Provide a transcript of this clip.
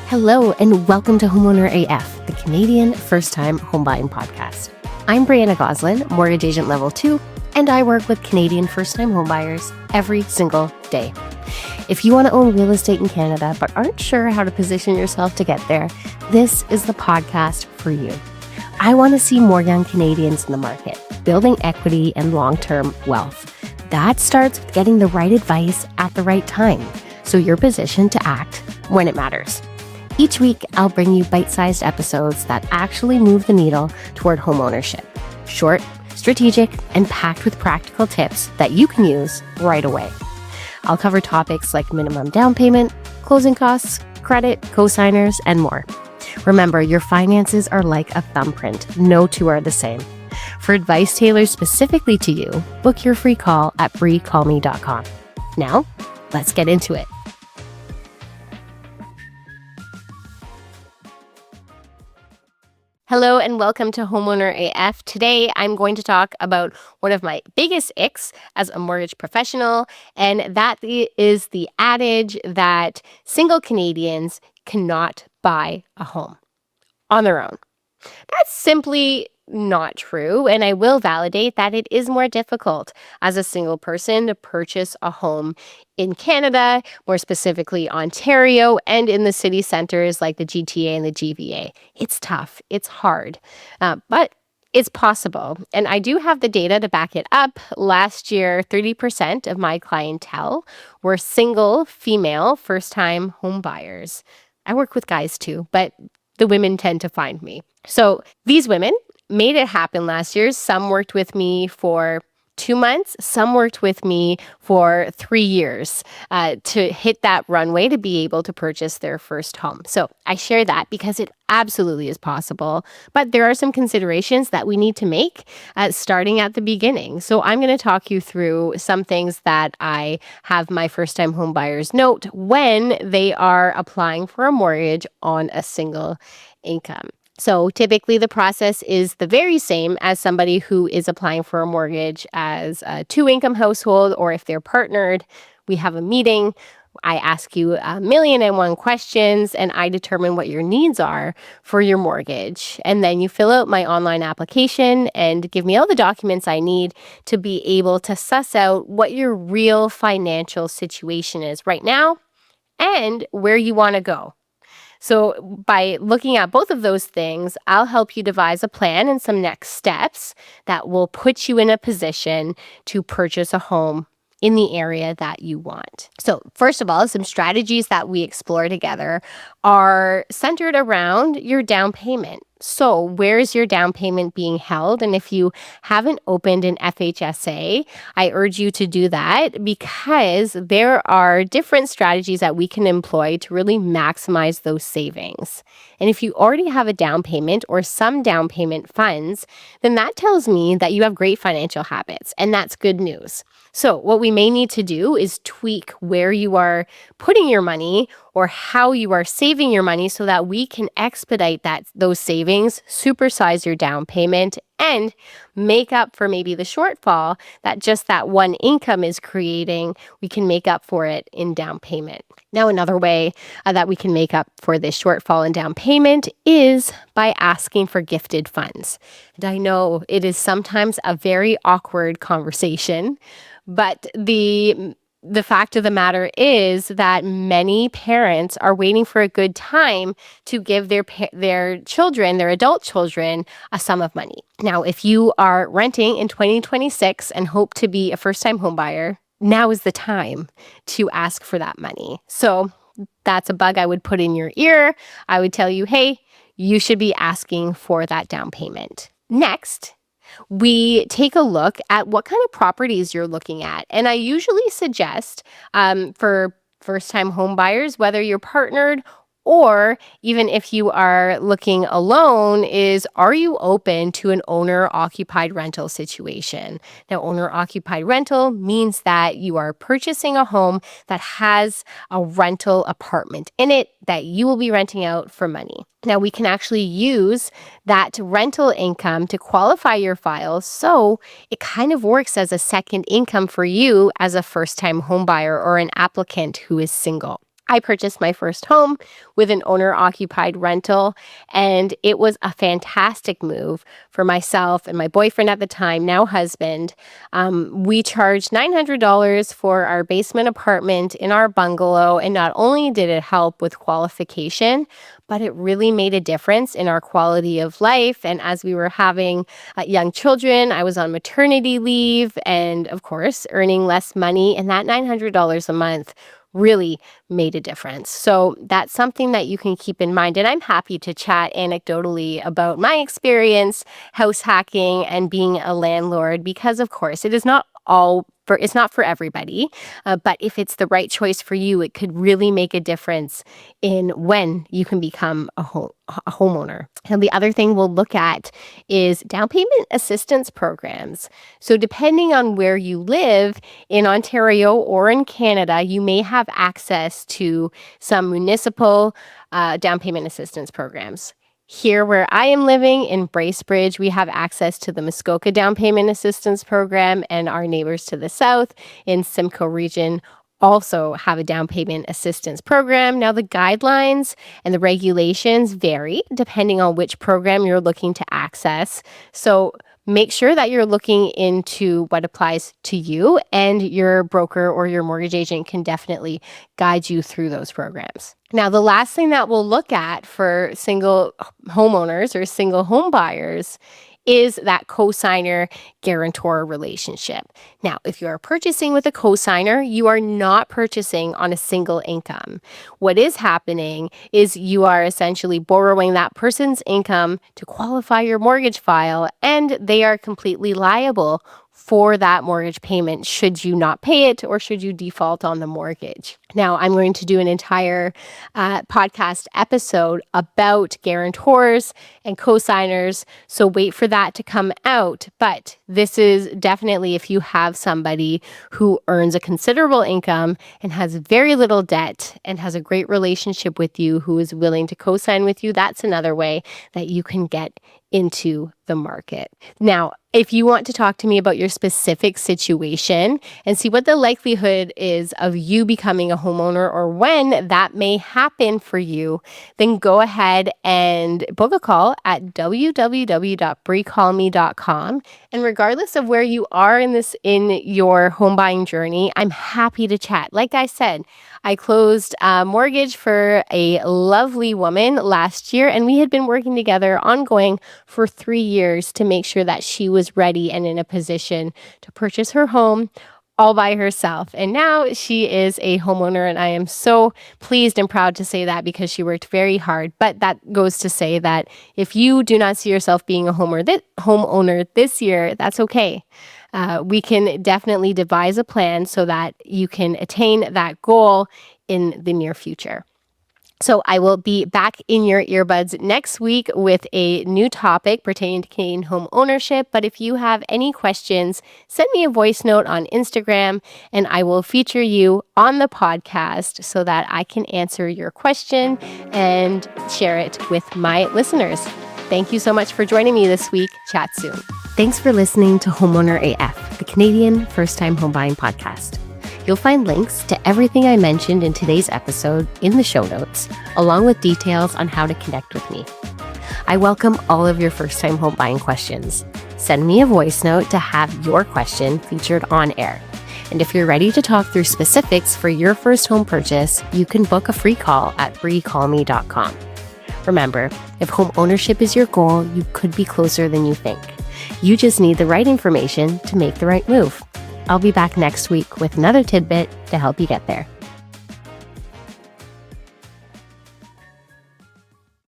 Hello, and welcome to Homeowner AF, the Canadian first-time homebuying podcast. I'm Brianna Goslin, mortgage agent level 2, and I work with Canadian first-time homebuyers every single day. If you want to own real estate in Canada but aren't sure how to position yourself to get there, this is the podcast for you. I want to see more young Canadians in the market, building equity and long-term wealth. That starts with getting the right advice at the right time, so you're positioned to act when it matters. Each week, I'll bring you bite-sized episodes that actually move the needle toward homeownership. Short, strategic, and packed with practical tips that you can use right away. I'll cover topics like minimum down payment, closing costs, credit, co-signers, and more. Remember, your finances are like a thumbprint. No two are the same. For advice tailored specifically to you, book your free call at briecallme.com. Now, let's get into it. Hello and welcome to Homeowner AF. Today, I'm going to talk about one of my biggest icks as a mortgage professional, and that is the adage that single Canadians cannot buy a home on their own. That's simply not true, and I will validate that it is more difficult as a single person to purchase a home in Canada, more specifically Ontario, and in the city centers like the GTA and the GVA. It's tough, it's hard, but it's possible. And I do have the data to back it up. Last year, 30% of my clientele were single, female, first-time home buyers. I work with guys too, but the women tend to find me. So these women made it happen last year. Some worked with me for 2 months. Some worked with me for 3 years to hit that runway to be able to purchase their first home. So I share that because it absolutely is possible. But there are some considerations that we need to make starting at the beginning. So I'm going to talk you through some things that I have my first-time home buyers note when they are applying for a mortgage on a single income. So typically the process is the very same as somebody who is applying for a mortgage as a 2-income household, or if they're partnered, we have a meeting. I ask you 1,000,001 questions and I determine what your needs are for your mortgage. And then you fill out my online application and give me all the documents I need to be able to suss out what your real financial situation is right now and where you want to go. So by looking at both of those things, I'll help you devise a plan and some next steps that will put you in a position to purchase a home in the area that you want. So first of all, some strategies that we explore together are centered around your down payment. So where is your down payment being held? And if you haven't opened an FHSA, I urge you to do that because there are different strategies that we can employ to really maximize those savings. And if you already have a down payment or some down payment funds, then that tells me that you have great financial habits, and that's good news. So what we may need to do is tweak where you are putting your money or how you are saving your money so that we can expedite those savings, supersize your down payment, and make up for maybe the shortfall that just that one income is creating. We can make up for it in down payment. Now, another way that we can make up for this shortfall in down payment is by asking for gifted funds. And I know it is sometimes a very awkward conversation, but the fact of the matter is that many parents are waiting for a good time to give their children, their adult children, a sum of money. Now, if you are renting in 2026 and hope to be a first-time homebuyer, now is the time to ask for that money. So that's a bug I would put in your ear. I would tell you, hey, you should be asking for that down payment. Next, we take a look at what kind of properties you're looking at. And I usually suggest for first-time home buyers, whether you're partnered or even if you are looking alone, are you open to an owner-occupied rental situation? Now, owner-occupied rental means that you are purchasing a home that has a rental apartment in it that you will be renting out for money. Now, we can actually use that rental income to qualify your files, so it kind of works as a second income for you as a first-time home buyer or an applicant who is single. I purchased my first home with an owner-occupied rental, and it was a fantastic move for myself and my boyfriend at the time, now husband. We charged $900 for our basement apartment in our bungalow, and not only did it help with qualification, but it really made a difference in our quality of life. And as we were having young children, I was on maternity leave and, of course, earning less money, and that $900 a month really made a difference. So that's something that you can keep in mind. And I'm happy to chat anecdotally about my experience house hacking and being a landlord, because of course it's not for everybody, but if it's the right choice for you, it could really make a difference in when you can become a homeowner. And the other thing we'll look at is down payment assistance programs. So depending on where you live in Ontario or in Canada, you may have access to some municipal down payment assistance programs. Here where I am living in Bracebridge, we have access to the Muskoka Down Payment Assistance Program, and our neighbors to the south in Simcoe Region also have a down payment assistance program. Now, the guidelines and the regulations vary depending on which program you're looking to access. So make sure that you're looking into what applies to you, and your broker or your mortgage agent can definitely guide you through those programs. Now, the last thing that we'll look at for single homeowners or single home buyers is that cosigner guarantor relationship. Now, if you are purchasing with a cosigner, you are not purchasing on a single income. What is happening is you are essentially borrowing that person's income to qualify your mortgage file, and they are completely liable for that mortgage payment should you not pay it or should you default on the mortgage. Now, I'm going to do an entire podcast episode about guarantors and cosigners, so wait for that to come out. But this is definitely if you have somebody who earns a considerable income and has very little debt and has a great relationship with you, who is willing to cosign with you, that's another way that you can get into the market. Now, if you want to talk to me about your specific situation and see what the likelihood is of you becoming a homeowner or when that may happen for you, then go ahead and book a call at www.briecallme.com. And regardless of where you are in your home buying journey, I'm happy to chat. Like I said, I closed a mortgage for a lovely woman last year, and we had been working together ongoing for 3 years to make sure that she was ready and in a position to purchase her home all by herself. And now she is a homeowner, and I am so pleased and proud to say that, because she worked very hard. But that goes to say that if you do not see yourself being a homeowner this year, that's okay. We can definitely devise a plan so that you can attain that goal in the near future. So I will be back in your earbuds next week with a new topic pertaining to Canadian home ownership. But if you have any questions, send me a voice note on Instagram, and I will feature you on the podcast so that I can answer your question and share it with my listeners. Thank you so much for joining me this week. Chat soon. Thanks for listening to Homeowner AF, the Canadian first-time home buying podcast. You'll find links to everything I mentioned in today's episode in the show notes, along with details on how to connect with me. I welcome all of your first-time home buying questions. Send me a voice note to have your question featured on air. And if you're ready to talk through specifics for your first home purchase, you can book a free call at briecallme.com. Remember, if home ownership is your goal, you could be closer than you think. You just need the right information to make the right move. I'll be back next week with another tidbit to help you get there.